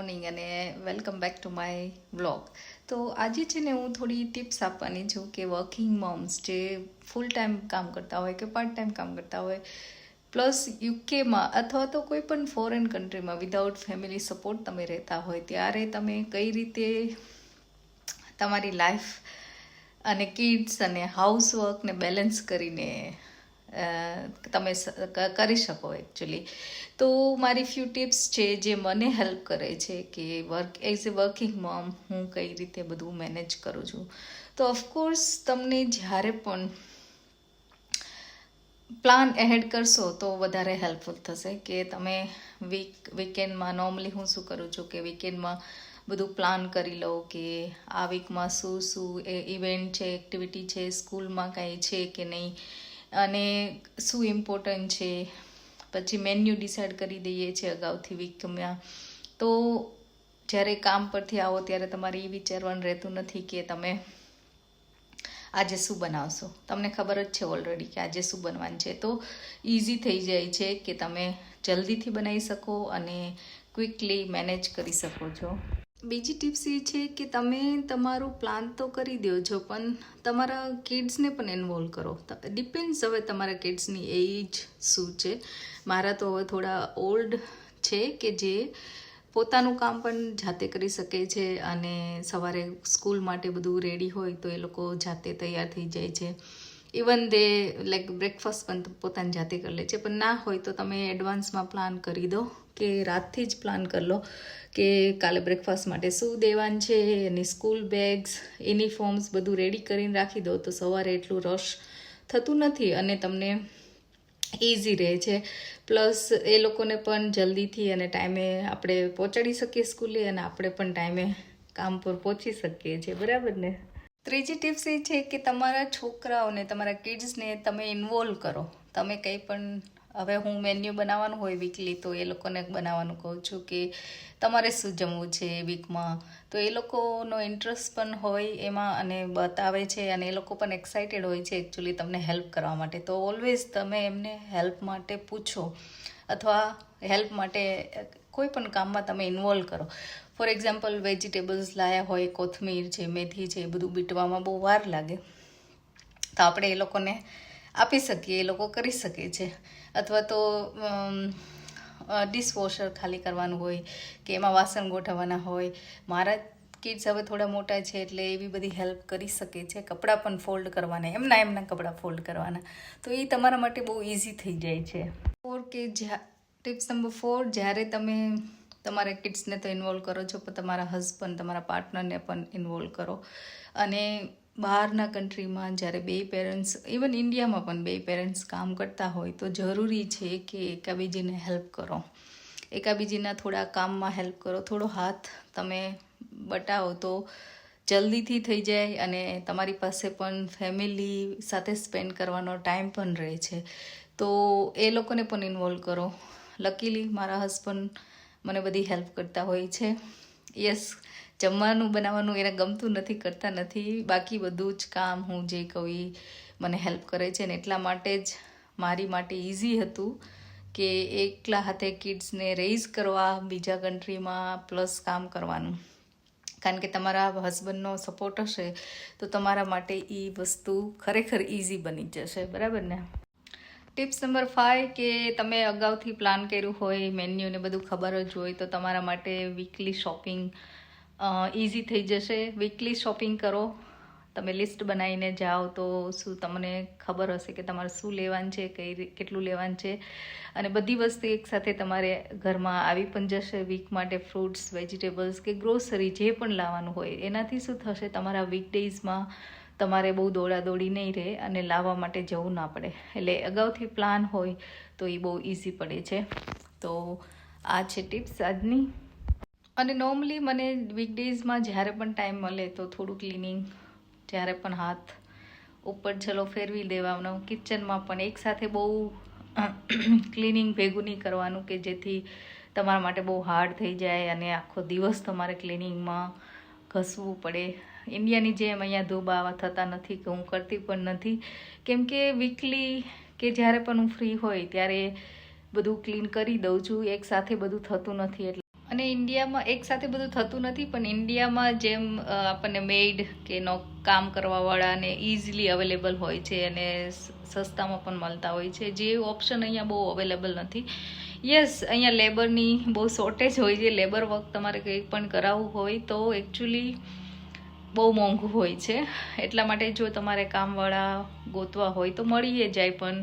Morning અને welcome back to my vlog. તો આજે છે ને હું થોડી ટિપ્સ આપવાની છું કે વર્કિંગ મોમ્સ જે ફૂલ ટાઈમ કામ કરતા હોય કે પાર્ટ ટાઈમ કામ કરતા હોય પ્લસ યુકેમાં અથવા તો કોઈ પણ ફોરેન કન્ટ્રીમાં વિધાઉટ ફેમિલી સપોર્ટ તમે રહેતા હોય ત્યારે તમે કઈ રીતે તમારી લાઈફ અને કિડ્સ અને હાઉસવર્કને બેલેન્સ કરીને તમે કરી શકો એકચ્યુઅલી. તો મારી ફ્યુ ટિપ્સ છે જે મને હેલ્પ કરે છે કે એઝ એ વર્કિંગ મોમ હું કઈ રીતે બધું મેનેજ કરું છું. તો ઓફકોર્સ તમને જ્યારે પણ પ્લાન એહેડ કરશો તો વધારે હેલ્પફુલ થશે કે તમે વીકેન્ડમાં નોર્મલી હું શું કરું છું કે વીકેન્ડમાં બધું પ્લાન કરી લઉં કે આ વીકમાં શું ઇવેન્ટ છે, એક્ટિવિટી છે, સ્કૂલમાં કાંઈ છે કે નહીં અને શું ઇમ્પોર્ટન્ટ છે. પછી મેન્યુ ડિસાઇડ કરી દઈએ છીએ અગાઉથી વીકમાં. તો જ્યારે કામ પરથી આવો ત્યારે તમારે એ વિચારવાનું રહેતું નથી કે તમે આજે શું બનાવશો. તમને ખબર જ છે ઓલરેડી કે આજે શું બનવાનું છે. તો ઇઝી થઈ જાય છે કે તમે જલ્દીથી બનાવી શકો અને ક્વિકલી મેનેજ કરી શકો છો. બીજી ટિપ્સ એ છે કે તમે તમારું પ્લાન તો કરી દો છો પણ તમારા કિડ્સને પણ ઇન્વોલ્વ કરો. ડિપેન્ડ્સ હવે તમારા કિડ્સની એજ શું છે. મારા તો હવે થોડા ઓલ્ડ છે કે જે પોતાનું કામ પણ જાતે કરી શકે છે અને સવારે સ્કૂલ માટે બધું રેડી હોય તો એ લોકો જાતે તૈયાર થઈ જાય છે. ઇવન દે લાઈક બ્રેકફાસ્ટ પણ પોતાની જાતે કરી લે છે. પણ ના હોય તો તમે એડવાન્સમાં પ્લાન કરી દો કે રાતથી જ પ્લાન કરી લો કે કાલે બ્રેકફાસ્ટ માટે શું દેવાનું છે અને સ્કૂલ બેગ્સ, યુનિફોર્મ્સ બધું રેડી કરીને રાખી દો તો સવારે એટલું રશ થતું નથી અને તમને ઇઝી રહે છે. પ્લસ એ લોકોને પણ જલ્દીથી અને ટાઈમે આપણે પહોંચાડી શકીએ સ્કૂલે અને આપણે પણ ટાઈમે કામ પર પહોંચી શકીએ છીએ. બરાબર ને? ત્રીજી ટિપ્સ એ છે કે તમારા છોકરાઓને, તમારા કિડ્સને તમે ઇન્વોલ્વ કરો. તમે કંઈ પણ હવે હું મેન્યુ બનાવવાનું હોય વીકલી તો એ લોકોને બનાવવાનું કહું છું કે તમારે શું જમવું છે વીકમાં. તો એ લોકોનો ઇન્ટરેસ્ટ પણ હોય એમાં અને બતાવે છે અને એ લોકો પણ એક્સાઇટેડ હોય છે એકચ્યુઅલી તમને હેલ્પ કરવા માટે. તો ઓલવેઝ તમે એમને હેલ્પ માટે પૂછો અથવા હેલ્પ માટે કોઈ પણ કામમાં તમે ઇન્વોલ્વ કરો. ફોર એક્ઝામ્પલ વેજીટેબલ્સ લાયા હોય, કોથમીર છે, મેથી છે, એ બધું બીટવામાં બહુ વાર લાગે તો આપણે એ લોકોને આપી શકીએ, એ લોકો કરી શકે છે. અથવા તો ડિશવોશર ખાલી કરવાનું હોય કે એમાં વાસણ ગોઠવવાના હોય. મારા કિડ્સ હવે થોડા મોટા છે એટલે એવી બધી હેલ્પ કરી શકે છે. કપડાં પણ ફોલ્ડ કરવાના, એમના કપડાં ફોલ્ડ કરવાના. તો એ તમારા માટે બહુ ઇઝી થઈ જાય છે. ટિપ્સ નંબર 4, જ્યારે તમે તમારા કિડ્સને તો ઇન્વોલ્વ કરો છો પણ તમારા હસબન્ડ, તમારા પાર્ટનરને પણ ઇન્વોલ્વ કરો. અને બહારના કન્ટ્રીમાં જ્યારે બે પેરેન્ટ્સ, ઇવન ઇન્ડિયામાં પણ બે પેરેન્ટ્સ કામ કરતા હોય તો જરૂરી છે કે એકાબીજીને હેલ્પ કરો. એકાબીજીના થોડા કામમાં હેલ્પ કરો. થોડો હાથ તમે બટાવો તો જલ્દીથી થઈ જાય અને તમારી પાસે પણ ફેમિલી સાથે સ્પેન્ડ કરવાનો ટાઈમ પણ રહે છે. તો એ લોકોને પણ ઇન્વોલ્વ કરો. લકીલી મારા હસબન્ડ મને બધી હેલ્પ કરતા હોય છે. યસ, જમવાનું બનાવવાનું એને ગમતું નથી, કરતા નથી. બાકી બધું જ કામ હું જે કહું એ મને હેલ્પ કરે છે ને એટલા માટે જ મારી માટે ઇઝી હતું કે એકલા હાથે કિડ્સને રેઇઝ કરવા બીજા કન્ટ્રીમાં પ્લસ કામ કરવાનું. કારણ કે તમારા હસબન્ડનો સપોર્ટ હશે તો તમારા માટે એ વસ્તુ ખરેખર ઇઝી બની જશે. બરાબર ને? ટિપ્સ નંબર 5 કે તમે અગાઉથી પ્લાન કર્યું હોય, મેન્યુને બધું ખબર જ હોય તો તમારા માટે વીકલી શોપિંગ ઇઝી થઈ જશે. વીકલી શોપિંગ કરો. તમે લિસ્ટ બનાવીને જાઓ તો શું તમને ખબર હશે કે તમારે શું લેવાનું છે, કેટલું લેવાનું છે અને બધી વસ્તુ એકસાથે તમારે ઘરમાં આવી પણ જશે વીક માટે. ફ્રૂટ્સ, વેજીટેબલ્સ કે ગ્રોસરી જે પણ લાવવાનું હોય એનાથી શું થશે, તમારા વીકડેઝમાં તમારે બહુ દોડાદોડી નહીં રહે અને લાવવા માટે જવું ના પડે. એટલે અગાઉથી પ્લાન હોય તો એ બહુ ઇઝી પડે છે. તો આ છે ટિપ્સ આજની. અને નોર્મલી મને વીકડેઝમાં જ્યારે પણ ટાઈમ મળે તો થોડું ક્લિનિંગ, જ્યારે પણ હાથ ઉપર છલો ફેરવી દેવાનો. કિચનમાં પણ એકસાથે બહુ ક્લિનિંગ ભેગું નહીં કરવાનું કે જેથી તમારા માટે બહુ હાર્ડ થઈ જાય અને આખો દિવસ તમારે ક્લિનિંગમાં ઘસવું પડે. ઇન્ડિયાની જેમ અહીંયા ધોબા થતા નથી કે હું કરતી પણ નથી. કેમ કે વીકલી કે જ્યારે પણ હું ફ્રી હોય ત્યારે બધું ક્લીન કરી દઉં છું. એકસાથે બધું થતું નથી એટલે અને ઇન્ડિયામાં એક સાથે બધું થતું નથી, પણ ઇન્ડિયામાં જેમ આપણને મેઇડ કે કામ કરવાવાળાને ઇઝીલી અવેલેબલ હોય છે અને સસ્તામાં પણ મળતા હોય છે, જે ઓપ્શન અહીંયા બહુ અવેલેબલ નથી. યસ, અહીંયા લેબરની બહુ શોર્ટેજ હોય છે. લેબર વર્ક તમારે કંઈ પણ કરાવવું હોય તો એકચ્યુઅલી બહુ મોંઘું હોય છે. એટલા માટે જો તમારે કામવાળા ગોતવા હોય તો મળીએ જાય, પણ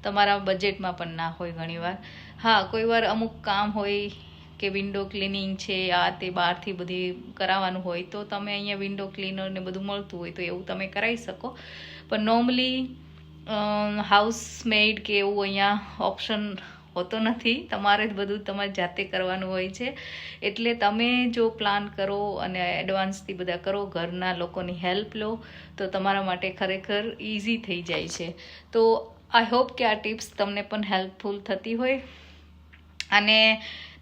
તમારા બજેટમાં પણ ના હોય ઘણીવાર. હા, કોઈવાર અમુક કામ હોય કે વિન્ડો ક્લિનિંગ છે, આ તે બહારથી બધી કરાવવાનું હોય તો તમે અહીંયા વિન્ડો ક્લીનર ને બધું મળતું હોય તો એવું તમે કરાવી શકો. પણ નોર્મલી હાઉસમેડ કે એવું અહીંયા ઓપ્શન હોતો નથી. તમારે જ બધું તમારે જાતે કરવાનું હોય છે. એટલે તમે જો પ્લાન કરો અને એડવાન્સથી બધા કરો, ઘરના લોકોની હેલ્પ લો, તો તમારા માટે ખરેખર ઇઝી થઈ જાય છે. તો આઈ હોપ કે આ ટિપ્સ તમને પણ હેલ્પફુલ થતી હોય, અને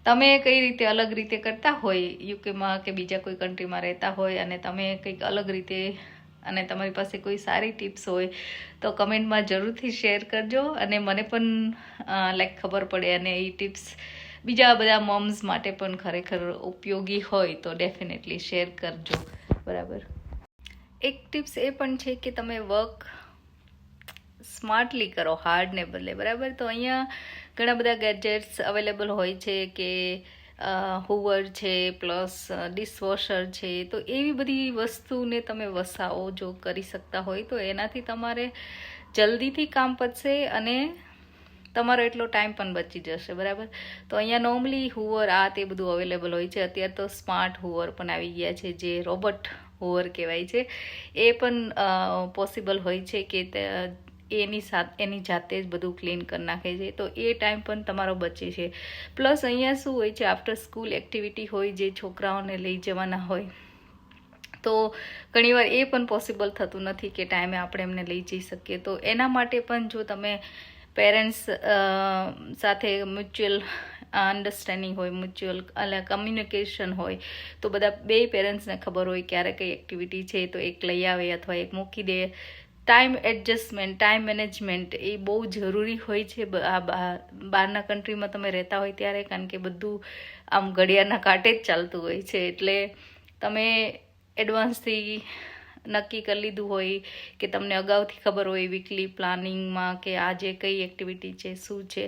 તમે કઈ રીતે અલગ રીતે કરતા હોય, યુકેમાં કે બીજા કોઈ કન્ટ્રીમાં રહેતા હોય અને તમે કંઈક અલગ રીતે, અને તમારી પાસે કોઈ સારી ટિપ્સ હોય તો કમેન્ટમાં જરૂરથી શેર કરજો, અને મને પણ ખબર પડે, અને એ ટિપ્સ બીજા બધા મોમ્સ માટે પણ ખરેખર ઉપયોગી હોય તો ડેફિનેટલી શેર કરજો. બરાબર. એક ટિપ્સ એ પણ છે કે તમે વર્ક સ્માર્ટલી કરો, હાર્ડને બદલે. બરાબર. તો અહીંયા ઘણા બધા ગેજેટ્સ અવેલેબલ હોય છે કે હુવર છે, પ્લસ ડિશવોશર છે, તો એવી બધી વસ્તુને તમે વસાવો જો કરી શકતા હોય તો એનાથી તમારે જલ્દીથી કામ પતશે અને તમારો એટલો ટાઈમ પણ બચી જશે. બરાબર. તો અહીંયા નોર્મલી હુવર આ તે બધું અવેલેબલ હોય છે. અત્યારે તો સ્માર્ટ હુવર પણ આવી ગયા છે, જે રોબોટ હુવર કહેવાય છે. એ પણ પોસિબલ હોય છે કે એની જાતે જ બધું ક્લીન કરી નાખે છે, તો એ ટાઈમ પણ તમારો બચે છે. પ્લસ અહીંયા શું હોય છે, આફ્ટર સ્કૂલ એક્ટિવિટી હોય, જે છોકરાઓને લઈ જવાના હોય, તો ઘણીવાર એ પણ પોસિબલ થતું નથી કે ટાઈમે આપણે એમને લઈ જઈ શકીએ. તો એના માટે પણ જો તમે પેરેન્ટ્સ સાથે મ્યુચ્યુઅલ અન્ડરસ્ટેન્ડિંગ હોય, મ્યુચ્યુઅલ કમ્યુનિકેશન હોય, તો બધા બે પેરેન્ટ્સને ખબર હોય ક્યારે કઈ એક્ટિવિટી છે તો એક લઈ આવે અથવા એક મૂકી દે. ટાઈમ એડજસ્ટમેન્ટ, ટાઈમ મેનેજમેન્ટ એ બહુ જરૂરી હોય છે આ બહારના કન્ટ્રીમાં તમે રહેતા હોય ત્યારે, કારણ કે બધું આમ ઘડિયાળના કાંટે જ ચાલતું હોય છે. એટલે તમે એડવાન્સથી નક્કી કરી લીધું હોય કે તમને અગાઉથી ખબર હોય વીકલી પ્લાનિંગમાં કે આજે કઈ એક્ટિવિટી છે, શું છે,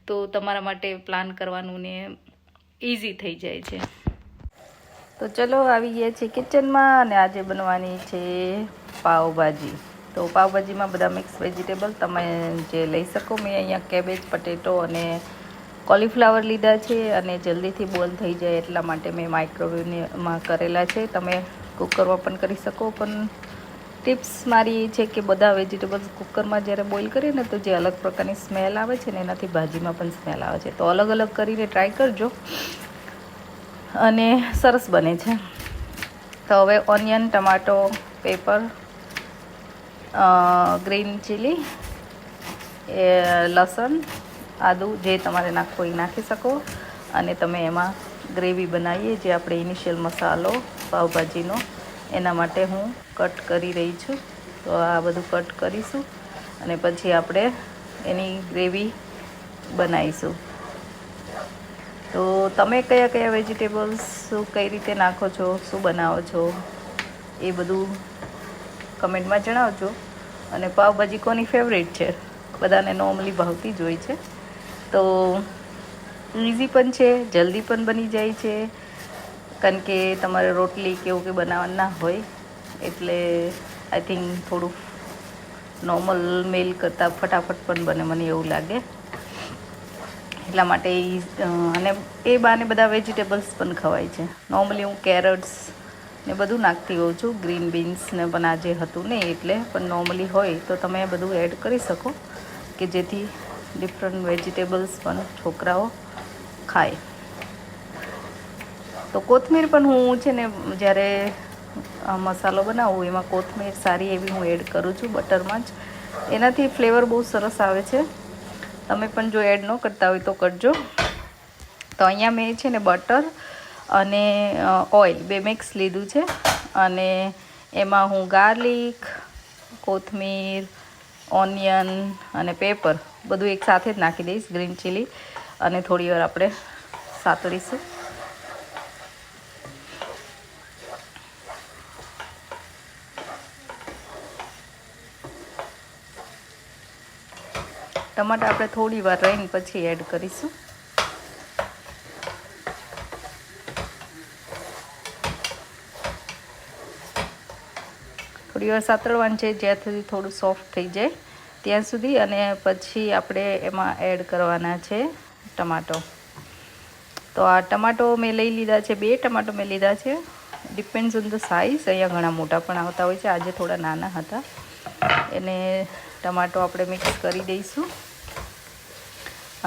તો તમારા માટે પ્લાન કરવાનું ને ઇઝી થઈ જાય છે. તો ચલો આવી ગયા છે કિચનમાં, અને આજે બનવાની છે પાવભાજી. તો પાવભાજીમાં બધા મિક્સ વેજીટેબલ તમે જે લઈ શકો. મેં અહીંયા કેબેજ, પટેટો અને કોલીફ્લાવર લીધા છે, અને જલ્દીથી બોઇલ થઈ જાય એટલા માટે મેં માઇક્રોવેવમાં કરેલા છે. તમે કુકરમાં પણ કરી શકો, પણ ટિપ્સ મારી એ છે કે બધા વેજીટેબલ્સ કુકરમાં જ્યારે બોઇલ કરીએ ને તો જે અલગ પ્રકારની સ્મેલ આવે છે ને એનાથી ભાજીમાં પણ સ્મેલ આવે છે. તો અલગ અલગ કરીને ટ્રાય કરજો, અને સરસ બને છે. તો હવે ઓનિયન, ટમાટો, પેપર, ગ્રીન ચીલી, લસણ, આદું જે તમારે નાખવો એ નાખી શકો. અને તમે એમાં ગ્રેવી બનાવીએ, જે આપણે ઇનિશિયલ મસાલો પાવભાજીનો, એના માટે હું કટ કરી રહી છું. તો આ બધું કટ કરીશું અને પછી આપણે એની ગ્રેવી બનાવીશું. તો તમે કયા કયા વેજીટેબલ્સ કઈ રીતે નાખો છો, શું બનાવો છો, એ બધું કમેન્ટમાં જણાવજો. અને પાવભાજી કોની ફેવરેટ છે? બધાને નોર્મલી ભાવતી જ હોય છે. તો ઇઝી પણ છે, જલ્દી પણ બની જાય છે, કારણ કે તમારે રોટલી કે એવું કંઈ બનાવવાનું ના હોય, એટલે આઈ થિંક થોડું નોર્મલ મેલ કરતાં ફટાફટ પણ બને, મને એવું લાગે. એટલા માટે અને એ બાને બધા વેજીટેબલ્સ પણ ખવાય છે. નોર્મલી હું કેરટ્સ ને બધું નાખતી હોઉં છું, ગ્રીન બીન્સ ને પણ આજે હતું નહીં એટલે, પણ નોર્મલી હોય તો તમે બધું એડ કરી શકો કે જેથી ડિફરન્ટ વેજીટેબલ્સ પણ છોકરાઓ ખાય. તો કોથમીર પણ હું છે ને જ્યારે મસાલો બનાવું એમાં કોથમીર સારી એવી હું એડ કરું છું બટરમાં જ. એનાથી ફ્લેવર બહુ સરસ આવે છે. તમે પણ જો એડ ન કરતા હોય તો કરજો. તો અહીંયા મેં છે ને બટર અને ઓઇલ બે મિક્સ લીધું છે, અને એમાં હું ગાર્લિક, કોથમીર, ઓનિયન અને પેપર બધું એક સાથે જ નાખી દઈશ, ગ્રીન ચીલી, અને થોડી વાર આપણે સાતળીશું. ટમાટા આપણે થોડી વાર રહીને પછી એડ કરીશું. થોડી વાર સાતળવાનું છે જ્યાં સુધી થોડું સોફ્ટ થઈ જાય ત્યાં સુધી, અને પછી આપણે એમાં એડ કરવાના છે ટમાટો. તો આ ટમાટો મેં લઈ લીધા છે, 2 ટમાટો મેં લીધા છે. Depends on the size. અહીંયા ઘણા મોટા પણ આવતા હોય છે, આજે થોડા નાના હતા. એને ટમાટો આપણે મિક્સ કરી દઈશું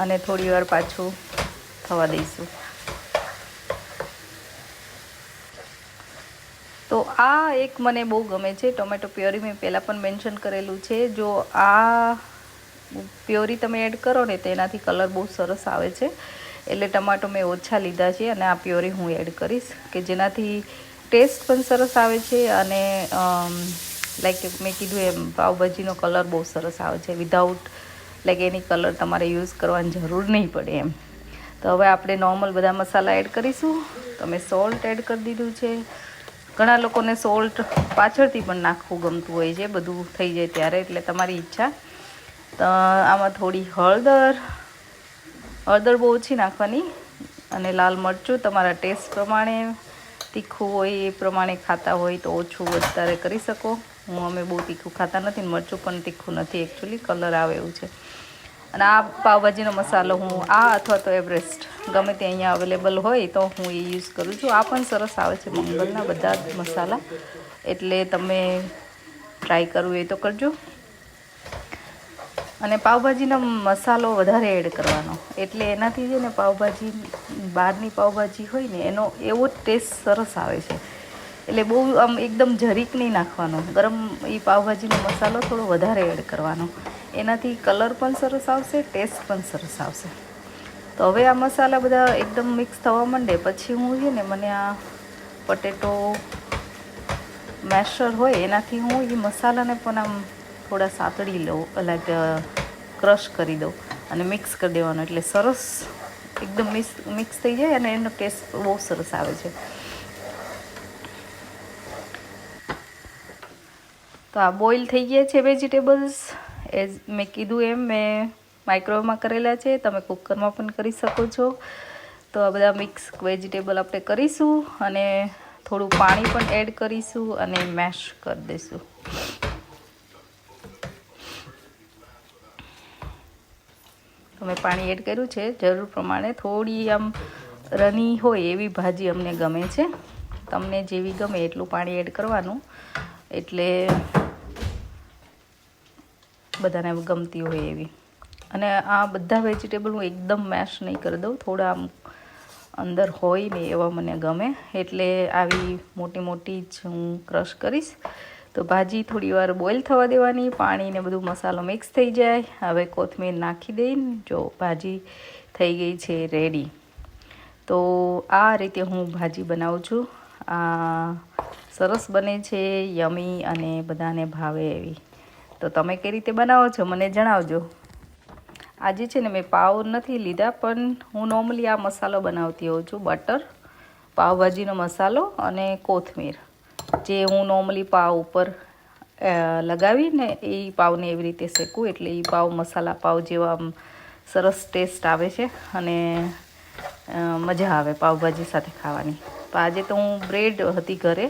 અને થોડી વાર પાછું થવા દઈશું. તો આ એક મને બહુ ગમે છે ટોમેટો પ્યોરી. મેં પહેલાં પણ મેન્શન કરેલું છે. જો આ પ્યોરી તમે એડ કરો ને તેનાથી કલર બહુ સરસ આવે છે. એટલે ટમાટો મેં ઓછા લીધા છે અને આ પ્યોરી હું એડ કરીશ કે જેનાથી ટેસ્ટ પણ સરસ આવે છે અને લાઈક મેં કીધું એમ પાવભાજીનો કલર બહુ સરસ આવે છે. વિધાઉટ લાઈક એની કલર તમારે યુઝ કરવાની જરૂર નહીં પડે એમ. તો હવે આપણે નોર્મલ બધા મસાલા એડ કરીશું. તો મેં સોલ્ટ એડ કરી દીધું છે. ઘણા લોકોને સોલ્ટ પાછળથી પણ નાખવું ગમતું હોય છે, બધું થઈ જાય ત્યારે, એટલે તમારી ઈચ્છા. તો આમાં થોડી હળદર બહુ ઓછી નાખવાની, અને લાલ મરચું તમારા ટેસ્ટ પ્રમાણે, તીખું હોય એ પ્રમાણે ખાતા હોય તો ઓછું વધારે કરી શકો. અમે બહુ તીખું ખાતા નથી, મરચું પણ તીખું નથી એકચ્યુઅલી, કલર આવે એવું છે. અને આ પાવભાજીનો મસાલો હું આ અથવા તો એવરેસ્ટ ગમે તે અહીંયા અવેલેબલ હોય તો હું એ યુઝ કરું છું. આ પણ સરસ આવે છે મંગલના બધા જ મસાલા, એટલે તમે ટ્રાય કરવું એ તો કરજો. અને પાવભાજીનો મસાલો વધારે એડ કરવાનો, એટલે એનાથી છે ને પાવભાજી, બહારની પાવભાજી હોય ને એનો એવો જ ટેસ્ટ સરસ આવે છે. એટલે બહુ આમ એકદમ જરીક નહીં નાખવાનો, ગરમ એ પાવભાજીનો મસાલો થોડો વધારે એડ કરવાનો. એનાથી કલર પણ સરસ આવશે, ટેસ્ટ પણ સરસ આવશે. તો હવે આ મસાલા બધા એકદમ મિક્સ થવા માંડે પછી હું છે ને મને આ પટેટો મેશર હોય એનાથી હું એ મસાલાને પણ આમ થોડા સાતળી લઉં, લાઈક ક્રશ કરી દઉં અને મિક્સ કરી દેવાનું, એટલે સરસ એકદમ મિક્સ થઈ જાય અને એનો ટેસ્ટ બહુ સરસ આવે છે. તો આ બોઇલ થઈ ગયા છે વેજીટેબલ્સ. એઝ મેં કીધું એમ મેં માઇક્રોવેવમાં કરેલા છે, તમે કુકરમાં પણ કરી શકો છો. તો આ બધા મિક્સ વેજીટેબલ આપણે કરીશું અને થોડું પાણી પણ એડ કરીશું અને મેશ કરી દઈશું. તો મેં પાણી એડ કર્યું છે જરૂર પ્રમાણે. થોડી આમ રની હોય એવી ભાજી અમને ગમે છે. તમને જેવી ગમે એટલું પાણી એડ કરવાનું, એટલે બધાને ગમતી હોય એવી. અને આ બધા વેજીટેબલ હું એકદમ મેશ નહીં કરી દઉં, થોડા આમ અંદર હોય ને એવા મને ગમે, એટલે આવી મોટી મોટી જ હું ક્રશ કરીશ. તો ભાજી થોડી વાર બોઇલ થવા દેવાની, પાણી ને બધું મસાલો મિક્સ થઈ જાય. હવે કોથમીર નાખી દઈને જો ભાજી થઈ ગઈ છે રેડી. તો આ રીતે હું ભાજી બનાવું છું. આ સરસ બને છે, યમી, અને બધાને ભાવે એવી. તો તમે કઈ રીતે બનાવો છો મને જણાવજો. આજે છે ને મેં પાવ નથી લીધા, પણ હું નોર્મલી આ મસાલો બનાવતી હોઉં છું. બટર, પાવભાજીનો મસાલો અને કોથમીર, જે હું નોર્મલી પાવ ઉપર લગાવીને એ પાવને એવી રીતે શેકું, એટલે એ પાવ મસાલા પાવ જેવા સરસ ટેસ્ટ આવે છે અને મજા આવે પાવભાજી સાથે ખાવાની. તો આજે તો હું બ્રેડ હતી ઘરે,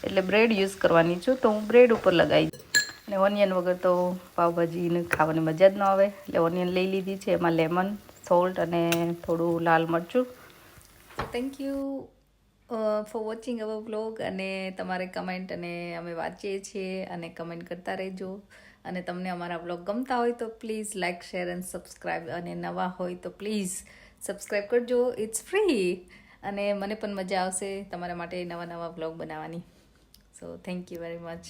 એટલે બ્રેડ યુઝ કરવાની છું, તો હું બ્રેડ ઉપર લગાવી. અને ઓનિયન વગર તો પાવભાજીને ખાવાની મજા જ ન આવે, એટલે ઓનિયન લઈ લીધી છે, એમાં લેમન, સોલ્ટ અને થોડું લાલ મરચું. Thank you for watching hour vlog. અને તમારે કમેન્ટ અને અમે વાંચીએ છીએ અને કમેન્ટ કરતા રહેજો. અને તમને અમારા વ્લોગ ગમતા હોય તો please like, share and subscribe. અને નવા હોય તો પ્લીઝ સબસ્ક્રાઈબ કરજો, ઇટ્સ ફ્રી. અને મને પણ મજા આવશે તમારા માટે નવા વ્લોગ બનાવવાની. So thank you very much.